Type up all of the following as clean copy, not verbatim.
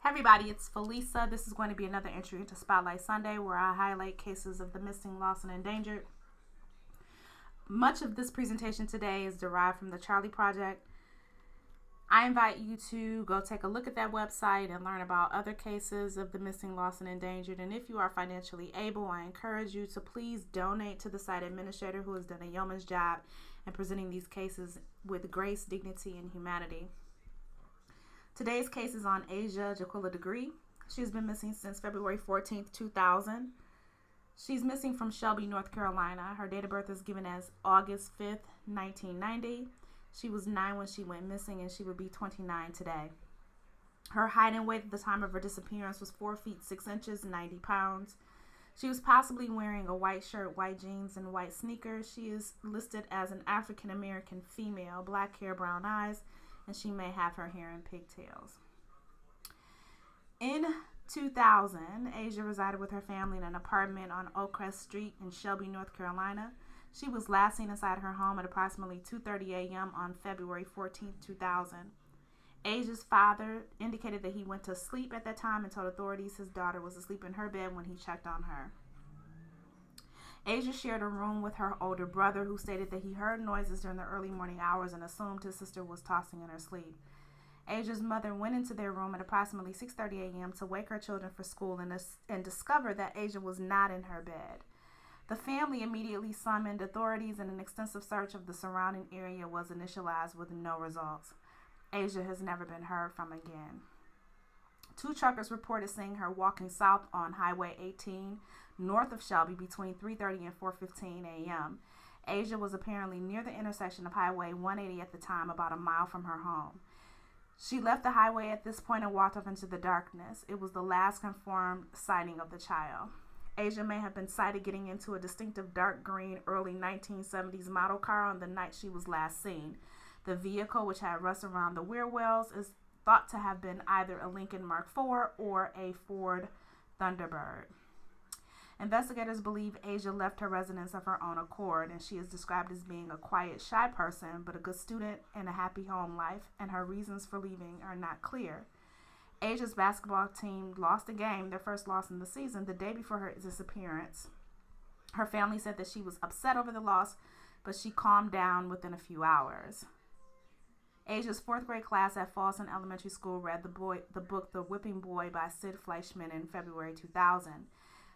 Hey everybody, it's Felisa. This is going to be another entry into Spotlight Sunday where I highlight cases of the missing, lost, and endangered. Much of this presentation today is derived from the Charley Project. I invite you to go take a look at that website and learn about other cases of the missing, lost, and endangered. And if you are financially able, I encourage you to please donate to the site administrator who has done a yeoman's job in presenting these cases with grace, dignity, and humanity. Today's case is on Asha Jaquilla Degree. She has been missing since February 14th, 2000. She's missing from Shelby, North Carolina. Her date of birth is given as August 5th, 1990. She was 9 when she went missing, and she would be 29 today. Her height and weight at the time of her disappearance was 4 feet 6 inches, 90 pounds. She was possibly wearing a white shirt, white jeans, and white sneakers. She is listed as an African American female, black hair, brown eyes, and she may have her hair in pigtails. In 2000, Asha resided with her family in an apartment on Oakcrest Street in Shelby, North Carolina. She was last seen inside her home at approximately 2:30 a.m. on February 14, 2000. Asha's father indicated that he went to sleep at that time and told authorities his daughter was asleep in her bed when he checked on her. Asha shared a room with her older brother, who stated that he heard noises during the early morning hours and assumed his sister was tossing in her sleep. Asha's mother went into their room at approximately 6:30 a.m. to wake her children for school and discovered that Asha was not in her bed. The family immediately summoned authorities, and an extensive search of the surrounding area was initialized with no results. Asha has never been heard from again. 2 truckers reported seeing her walking south on Highway 18 north of Shelby between 3:30 and 4:15 a.m. Asha was apparently near the intersection of Highway 180 at the time, about a mile from her home. She left the highway at this point and walked off into the darkness. It was the last confirmed sighting of the child. Asha may have been sighted getting into a distinctive dark green early 1970s model car on the night she was last seen. The vehicle, which had rust around the rear wheels, is thought to have been either a Lincoln Mark IV or a Ford Thunderbird. Investigators believe Asha left her residence of her own accord, and she is described as being a quiet, shy person, but a good student and a happy home life, and her reasons for leaving are not clear. Asha's basketball team lost a game, their first loss in the season, the day before her disappearance. Her family said that she was upset over the loss, but she calmed down within a few hours. Asha's 4th grade class at Folsom Elementary School read the book The Whipping Boy by Sid Fleischman in February 2000.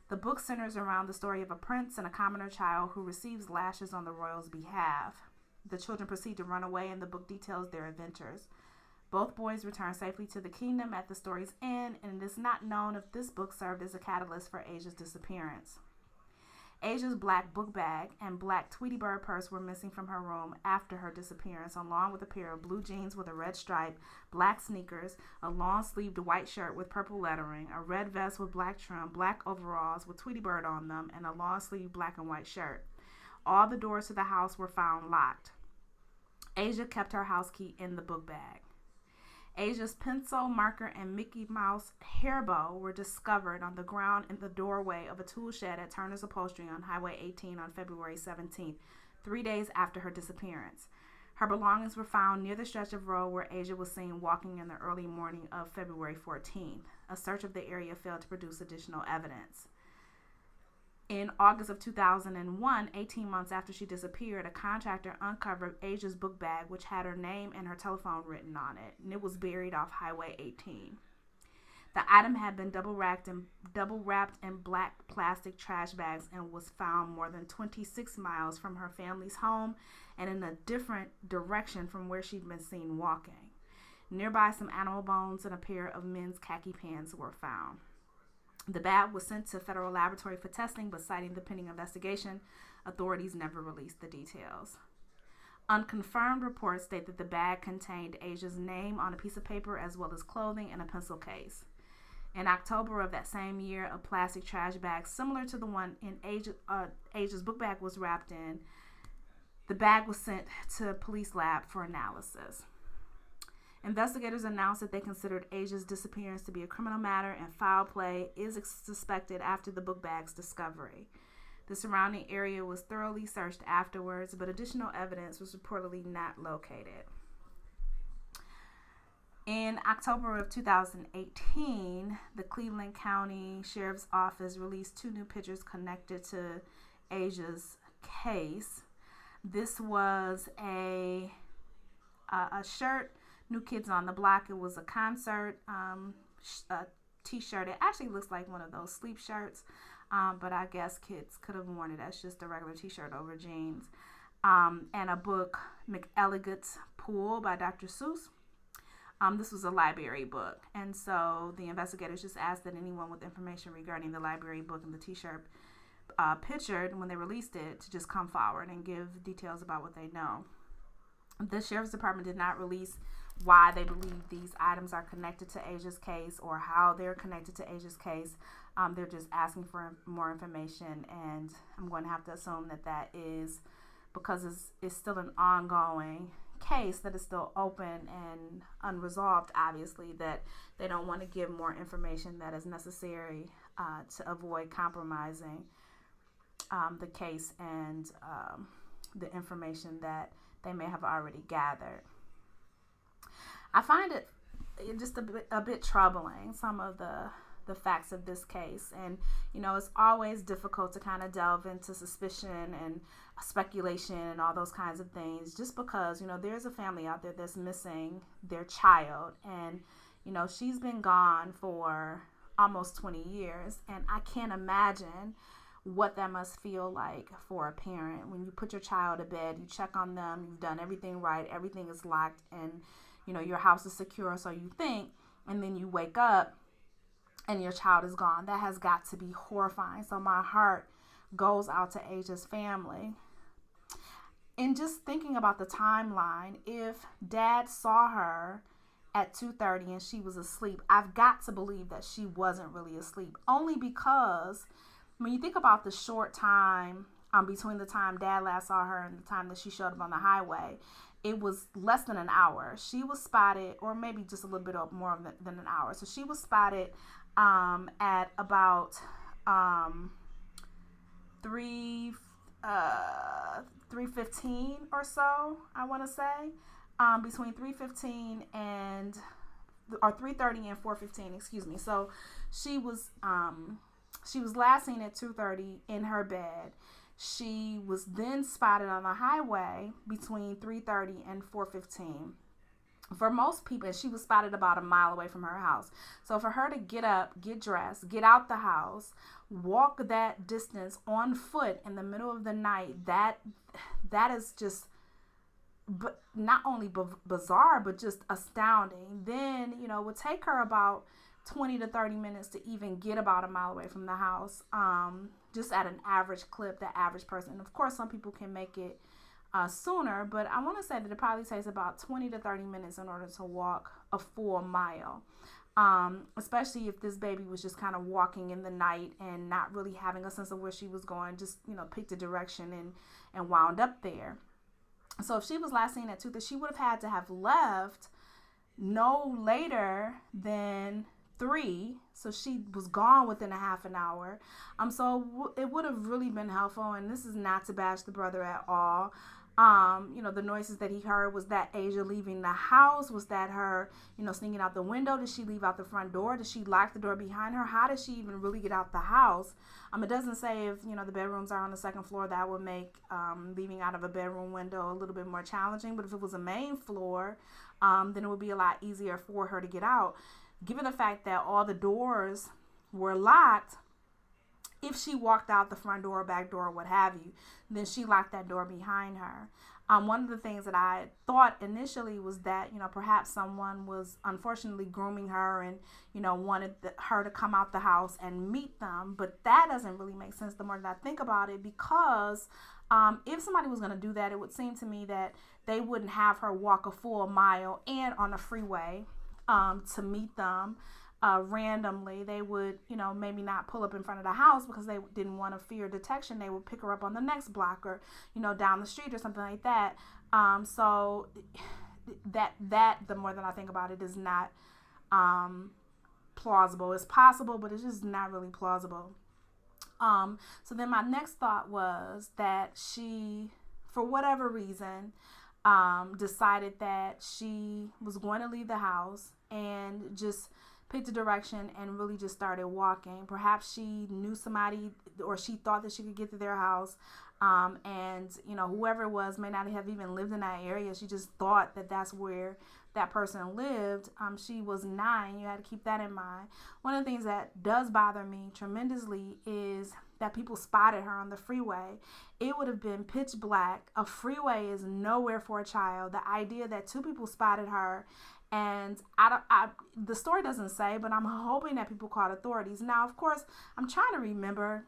The book centers around the story of a prince and a commoner child who receives lashes on the royal's behalf. The children proceed to run away, and the book details their adventures. Both boys return safely to the kingdom at the story's end, and it is not known if this book served as a catalyst for Asha's disappearance. Asha's black book bag and black Tweety Bird purse were missing from her room after her disappearance, along with a pair of blue jeans with a red stripe, black sneakers, a long-sleeved white shirt with purple lettering, a red vest with black trim, black overalls with Tweety Bird on them, and a long-sleeved black and white shirt. All the doors to the house were found locked. Asha kept her house key in the book bag. Asha's pencil, marker, and Mickey Mouse hair bow were discovered on the ground in the doorway of a tool shed at Turner's Upholstery on Highway 18 on February 17th, 3 days after her disappearance. Her belongings were found near the stretch of road where Asha was seen walking in the early morning of February 14th. A search of the area failed to produce additional evidence. In August of 2001, 18 months after she disappeared, a contractor uncovered Asha's book bag, which had her name and her telephone written on it, and it was buried off Highway 18. The item had been double wrapped in black plastic trash bags and was found more than 26 miles from her family's home and in a different direction from where she'd been seen walking. Nearby, some animal bones and a pair of men's khaki pants were found. The bag was sent to federal laboratory for testing, but citing the pending investigation, authorities never released the details. Unconfirmed reports state that the bag contained Asha's name on a piece of paper as well as clothing and a pencil case. In October of that same year, a plastic trash bag similar to the one in Asha's book bag was wrapped in. The bag was sent to a police lab for analysis. Investigators announced that they considered Asha's disappearance to be a criminal matter, and foul play is suspected after the book bag's discovery. The surrounding area was thoroughly searched afterwards, but additional evidence was reportedly not located. In October of 2018, the Cleveland County Sheriff's Office released 2 new pictures connected to Asia's case. This was a shirt, New Kids on the Block. It was a concert t-shirt. It actually looks like one of those sleep shirts, but I guess kids could have worn it as just a regular t-shirt over jeans. And a book, McElligot's Pool by Dr. Seuss. This was a library book, and so the investigators just asked that anyone with information regarding the library book and the t-shirt pictured when they released it to just come forward and give details about what they know. The Sheriff's Department did not release why they believe these items are connected to Asia's case or how they're connected to Asia's case. They're just asking for more information, and I'm going to have to assume that is because it's still an ongoing case, that is still open and unresolved, obviously, that they don't want to give more information that is necessary to avoid compromising the case and the information that they may have already gathered. I find it just a bit troubling, some of the facts of this case, and it's always difficult to kind of delve into suspicion and speculation and all those kinds of things, just because there's a family out there that's missing their child, and she's been gone for almost 20 years, and I can't imagine what that must feel like for a parent when you put your child to bed, you check on them, you've done everything right, everything is locked, and your house is secure, so you think, and then you wake up and your child is gone. That has got to be horrifying. So my heart goes out to Asia's family. And just thinking about the timeline, if Dad saw her at 2:30 and she was asleep, I've got to believe that she wasn't really asleep. Only because when you think about the short time between the time Dad last saw her and the time that she showed up on the highway, it was less than an hour. She was spotted, or maybe just a little bit more than an hour. So she was spotted at about 3:15 or so, I want to say, between 3:15 or 3:30 and 4:15, excuse me. So she was last seen at 2:30 in her bed. She was then spotted on the highway between 3:30 and 4:15. For most people, she was spotted about a mile away from her house. So for her to get up, get dressed, get out the house, walk that distance on foot in the middle of the night, that is just not only bizarre, but just astounding. Then, it would take her about 20 to 30 minutes to even get about a mile away from the house, just at an average clip, the average person. And of course, some people can make it sooner, but I want to say that it probably takes about 20 to 30 minutes in order to walk a full mile, especially if this baby was just kind of walking in the night and not really having a sense of where she was going, just picked a direction and wound up there. So if she was last seen at 2:30, she would have had to have left no later than 3, so she was gone within a half an hour. So it would have really been helpful, and this is not to bash the brother at all. The noises that he heard, was that Asia leaving the house? Was that her, sneaking out the window? Did she leave out the front door? Did she lock the door behind her? How did she even really get out the house? It doesn't say if, the bedrooms are on the second floor. That would make leaving out of a bedroom window a little bit more challenging. But if it was a main floor, then it would be a lot easier for her to get out. Given the fact that all the doors were locked, if she walked out the front door, back door, what have you, then she locked that door behind her. One of the things that I thought initially was that, perhaps someone was unfortunately grooming her and, wanted her to come out the house and meet them. But that doesn't really make sense the more that I think about it, because if somebody was going to do that, it would seem to me that they wouldn't have her walk a full mile and on a freeway to meet them. Randomly. They would, maybe not pull up in front of the house because they didn't want to fear detection. They would pick her up on the next block or, down the street or something like that. So that the more that I think about it, is not plausible. It's possible, but it's just not really plausible. So then my next thought was that she, for whatever reason, decided that she was going to leave the house and just picked a direction and really just started walking. Perhaps she knew somebody, or she thought that she could get to their house. And whoever it was may not have even lived in that area. She just thought that that's where that person lived. She was 9. You had to keep that in mind. One of the things that does bother me tremendously is that people spotted her on the freeway. It would have been pitch black. A freeway is nowhere for a child. The idea that 2 people spotted her, and the story doesn't say, but I'm hoping that people called authorities. Now, of course, I'm trying to remember,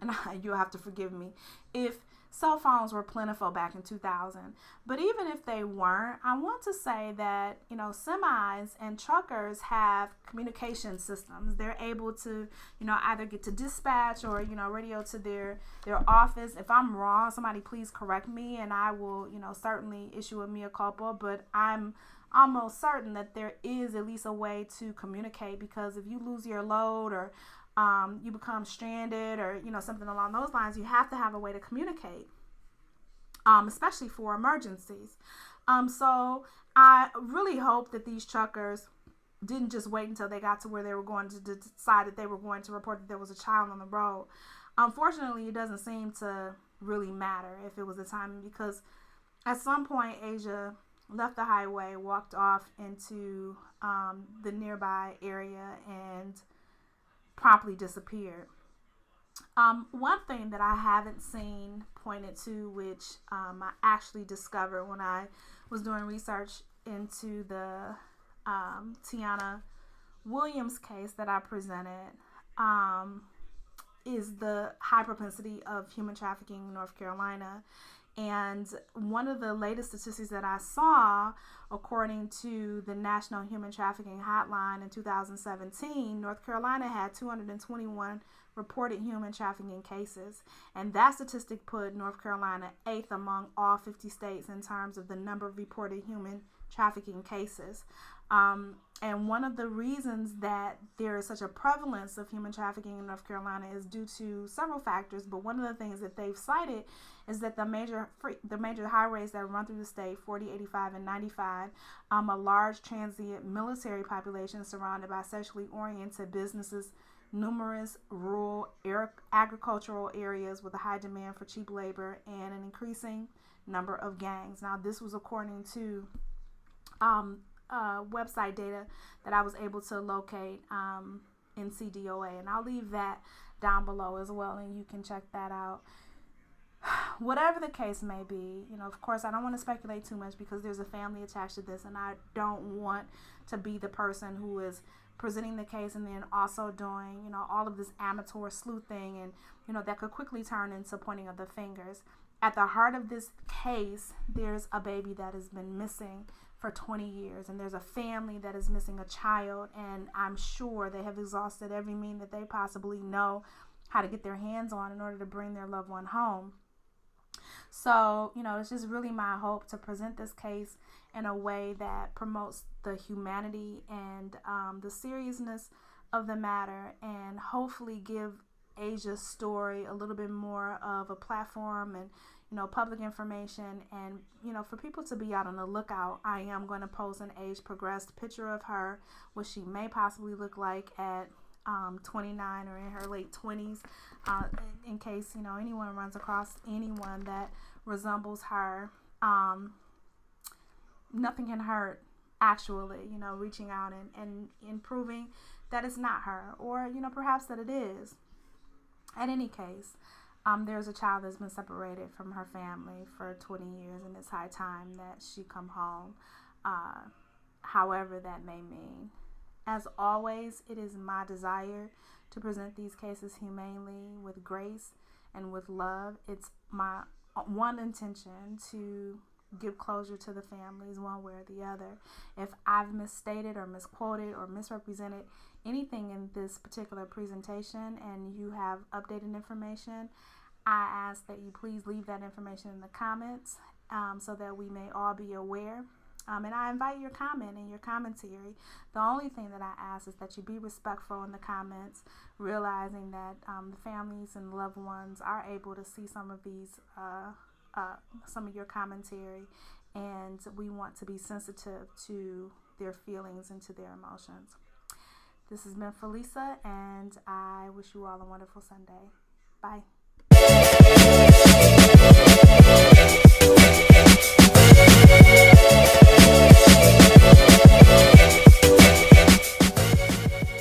and you'll have to forgive me, if cell phones were plentiful back in 2000. But even if they weren't, I want to say that, semis and truckers have communication systems. They're able to, either get to dispatch or, radio to their office. If I'm wrong, somebody please correct me, and I will, certainly issue a mea culpa. But I'm almost certain that there is at least a way to communicate, because if you lose your load, or you become stranded, or something along those lines, you have to have a way to communicate, especially for emergencies. So I really hope that these truckers didn't just wait until they got to where they were going to decide that they were going to report that there was a child on the road. Unfortunately, it doesn't seem to really matter if it was the timing, because at some point Asia left the highway, walked off into the nearby area, and promptly disappeared. One thing that I haven't seen pointed to, which I actually discovered when I was doing research into the Tiana Williams case that I presented, is the high propensity of human trafficking in North Carolina. And one of the latest statistics that I saw, according to the National Human Trafficking Hotline in 2017, North Carolina had 221 reported human trafficking cases. And that statistic put North Carolina 8th among all 50 states in terms of the number of reported human trafficking cases. And one of the reasons that there is such a prevalence of human trafficking in North Carolina is due to several factors. But one of the things that they've cited is that the major highways that run through the state, 40, 85, and 95, a large transient military population surrounded by sexually oriented businesses, numerous rural agricultural areas with a high demand for cheap labor, and an increasing number of gangs. Now, this was according to website data that I was able to locate in CDOA, and I'll leave that down below as well, and you can check that out. Whatever the case may be, of course, I don't want to speculate too much, because there's a family attached to this, and I don't want to be the person who is presenting the case and then also doing, all of this amateur sleuthing, and, that could quickly turn into pointing of the fingers. At the heart of this case, there's a baby that has been missing for 20 years, and there's a family that is missing a child, and I'm sure they have exhausted every means that they possibly know how to get their hands on in order to bring their loved one home. So, it's just really my hope to present this case in a way that promotes the humanity and the seriousness of the matter, and hopefully give Asia's story a little bit more of a platform and, public information, and, for people to be out on the lookout. I am going to post an age progressed picture of her, what she may possibly look like at 29 or in her late 20s, in case, anyone runs across anyone that resembles her. Nothing can hurt, actually, reaching out and proving that it's not her, or, perhaps that it is. At any case, there's a child that's been separated from her family for 20 years, and it's high time that she come home, however that may mean. As always, it is my desire to present these cases humanely, with grace, and with love. It's my one intention to give closure to the families one way or the other. If I've misstated or misquoted or misrepresented anything in this particular presentation and you have updated information, I ask that you please leave that information in the comments so that we may all be aware. And I invite your comment and your commentary. The only thing that I ask is that you be respectful in the comments, realizing that the families and loved ones are able to see some of these some of your commentary, and we want to be sensitive to their feelings and to their emotions. This has been Felisa, and I wish you all a wonderful Sunday. Bye.